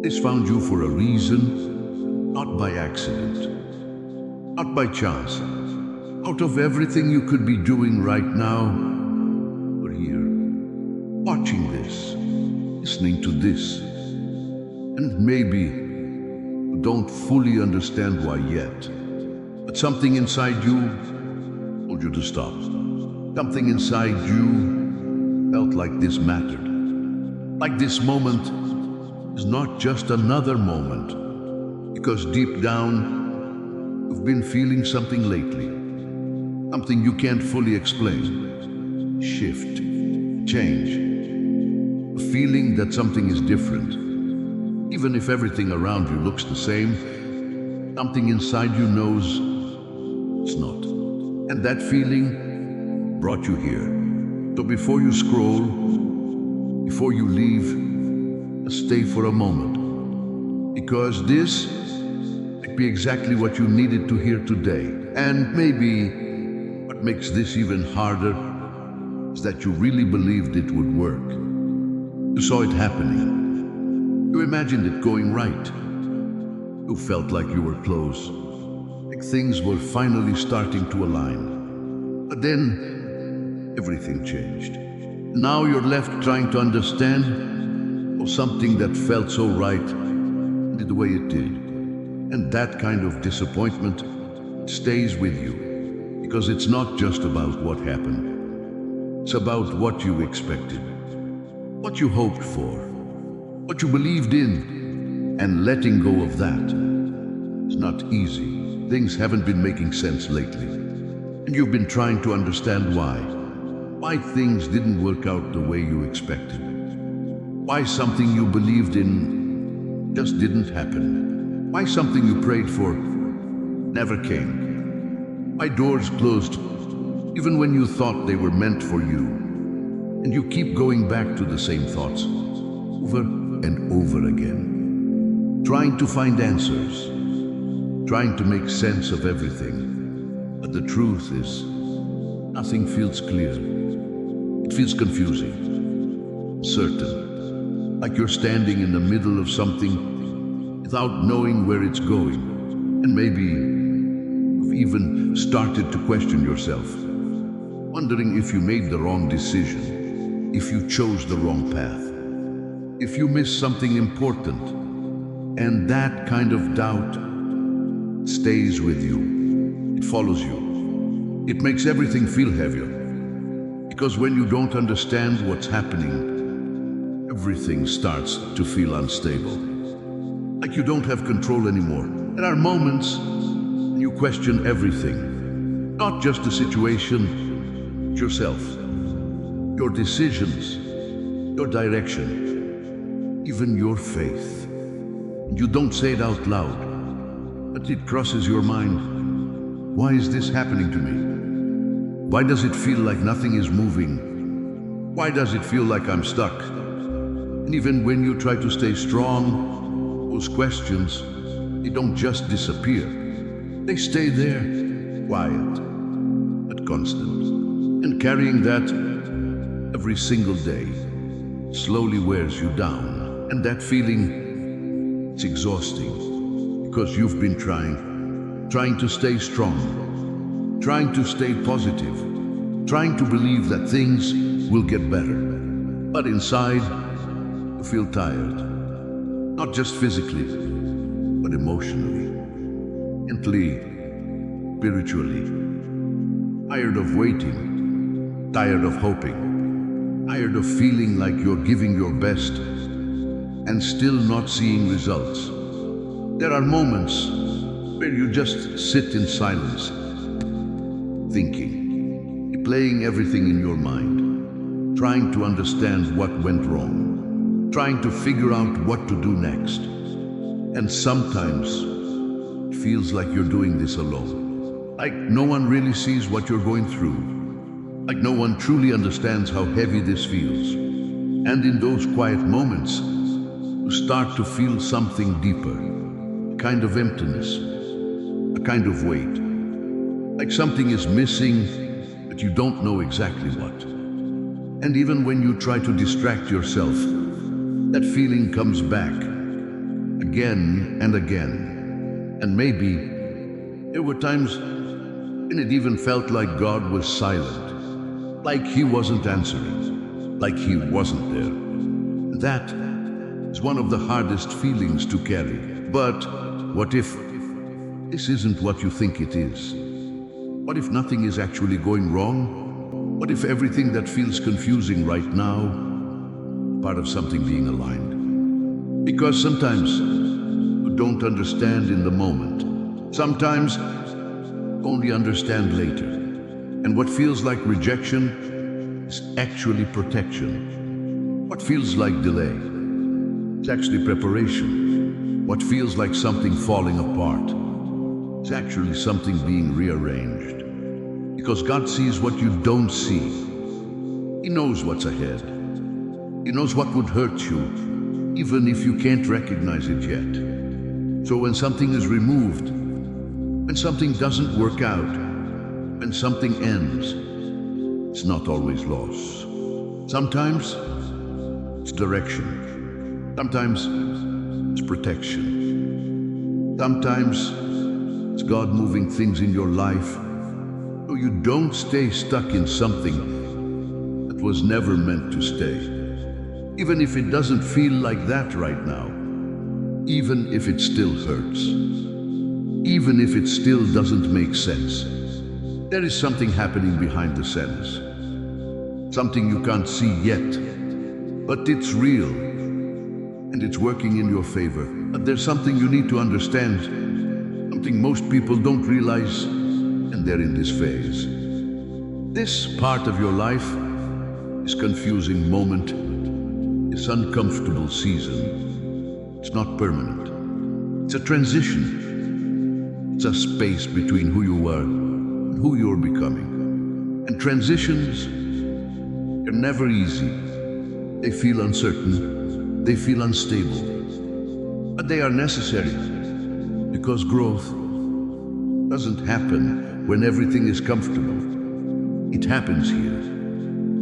This found you for a reason, not by accident, not by chance. Out of everything you could be doing right now, you're here, watching this, listening to this, and maybe you don't fully understand why yet, but something inside you told you to stop. Something inside you felt like this mattered, like this moment is not just another moment, because deep down, you've been feeling something lately, something you can't fully explain. Shift, change, a feeling that something is different. Even if everything around you looks the same, something inside you knows it's not. And that feeling brought you here. So before you scroll, before you leave, stay for a moment, because this might be exactly what you needed to hear today. And maybe what makes this even harder is that you really believed it would work. You saw it happening. You imagined it going right. You felt like you were close, like things were finally starting to align. But then everything changed. Now you're left trying to understand something that felt so right did the way it did. And that kind of disappointment stays with you, because it's not just about what happened. It's about what you expected, what you hoped for, what you believed in, and letting go of that is not easy. Things haven't been making sense lately, and you've been trying to understand why things didn't work out the way you expected. Why something you believed in just didn't happen. Why something you prayed for never came. Why doors closed even when you thought they were meant for you. And you keep going back to the same thoughts over and over again, trying to find answers, trying to make sense of everything. But the truth is, nothing feels clear. It feels confusing, certain. Like you're standing in the middle of something without knowing where it's going. And maybe you've even started to question yourself, wondering if you made the wrong decision, if you chose the wrong path, if you missed something important. And that kind of doubt stays with you. It follows you. It makes everything feel heavier. Because when you don't understand what's happening, everything starts to feel unstable, like you don't have control anymore. There are moments when you question everything, not just the situation, but yourself, your decisions, your direction, even your faith. You don't say it out loud, but it crosses your mind. Why is this happening to me? Why does it feel like nothing is moving? Why does it feel like I'm stuck? And even when you try to stay strong, those questions, they don't just disappear. They stay there, quiet, but constant. And carrying that every single day slowly wears you down. And that feeling, it's exhausting, because you've been trying to stay strong, trying to stay positive, trying to believe that things will get better. But inside, you feel tired, not just physically, but emotionally, mentally, spiritually. Tired of waiting, tired of hoping, tired of feeling like you're giving your best and still not seeing results. There are moments where you just sit in silence, thinking, replaying everything in your mind, trying to understand what went wrong, trying to figure out what to do next. And sometimes it feels like you're doing this alone, like no one really sees what you're going through, like no one truly understands how heavy this feels. And in those quiet moments, you start to feel something deeper, a kind of emptiness, a kind of weight, like something is missing, but you don't know exactly what. And even when you try to distract yourself, that feeling comes back, again and again. And maybe there were times when it even felt like God was silent, like He wasn't answering, like He wasn't there. That is one of the hardest feelings to carry. But what if this isn't what you think it is? What if nothing is actually going wrong? What if everything that feels confusing right now is part of something being aligned? Because sometimes you don't understand in the moment. Sometimes you only understand later. And what feels like rejection is actually protection. What feels like delay is actually preparation. What feels like something falling apart is actually something being rearranged. Because God sees what you don't see. He knows what's ahead. He knows what would hurt you, even if you can't recognize it yet. So when something is removed, when something doesn't work out, when something ends, it's not always loss. Sometimes it's direction. Sometimes it's protection. Sometimes it's God moving things in your life so you don't stay stuck in something that was never meant to stay. Even if it doesn't feel like that right now. Even if it still hurts. Even if it still doesn't make sense. There is something happening behind the scenes. Something you can't see yet. But it's real. And it's working in your favor. But there's something you need to understand. Something most people don't realize. And they're in this phase. This part of your life, this confusing moment, this uncomfortable season, it's not permanent. It's a transition. It's a space between who you were and who you're becoming. And transitions are never easy. They feel uncertain. They feel unstable. But they are necessary because growth doesn't happen when everything is comfortable. It happens here,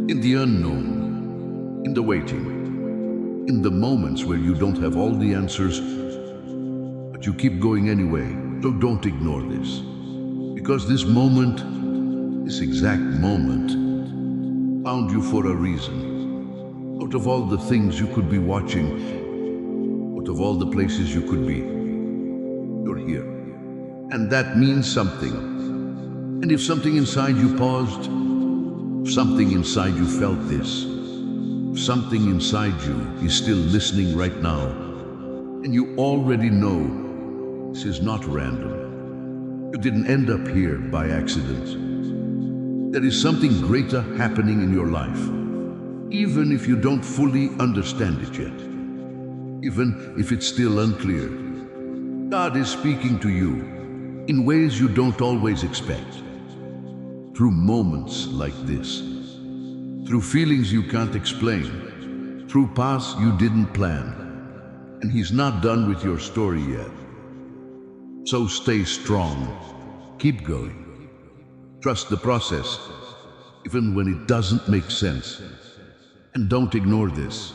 in the unknown, in the waiting, in the moments where you don't have all the answers, but you keep going anyway. So don't ignore this, because this moment, this exact moment, found you for a reason. Out of all the things you could be watching, out of all the places you could be, you're here. And that means something. And if something inside you paused, if something inside you felt this, if something inside you is still listening right now, and you already know this is not random. You didn't end up here by accident. There is something greater happening in your life, even if you don't fully understand it yet, even if it's still unclear. God is speaking to you in ways you don't always expect. Through moments like this, through feelings you can't explain, through paths you didn't plan. And He's not done with your story yet. So stay strong, keep going, trust the process, even when it doesn't make sense. And don't ignore this.